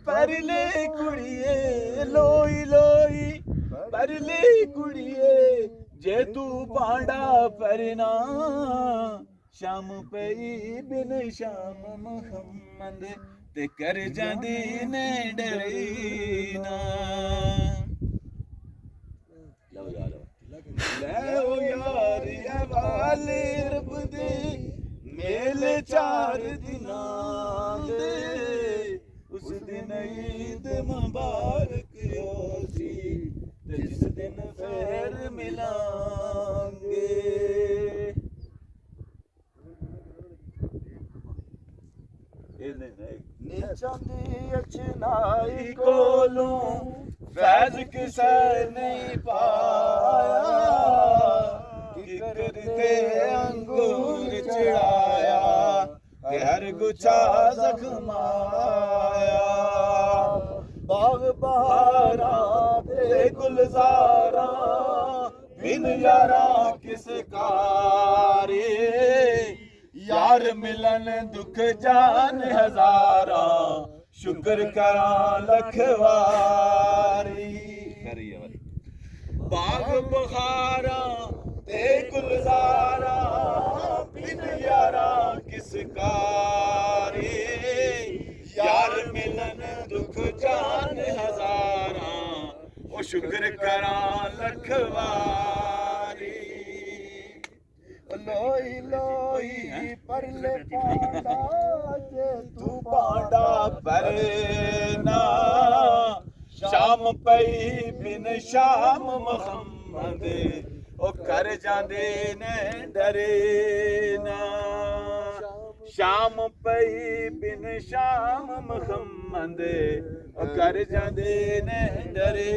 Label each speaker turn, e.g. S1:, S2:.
S1: परले कुड़िए लोई लोई परले कुड़िए जे तू पांडा परना शाम पई बिन शाम मोहम्मद ते कर जांदी ने डरीना ले ओ यार ये वाले रब दे मेले 4 दिनां दे उस दिन ईद मुबारक होसी ते जिस दिन फिर मिलांगे चांदी अचनाई कोलों फैज किसे नहीं पाया कि करते अंगूर चढ़ाया कि हर गुच्छा जख्माया बाग बहारा ते गुलजारा बिन यारा किस कारी यार मिलन दुख जान हजारा शुक्र करा लखवारी बाग बहारा ते गुलजारा बिन यारा किस कारी यार मिलन दुख जान हजारा ओ शुक्र करा लखवारी लोई लोई परले पांडा जे तू पांडा परना शाम पई बिन शाम मोहम्मद ओ कर जांदे ने डरेना शाम पई बिन शाम मोहम्मद ओ कर जांदे ने डरे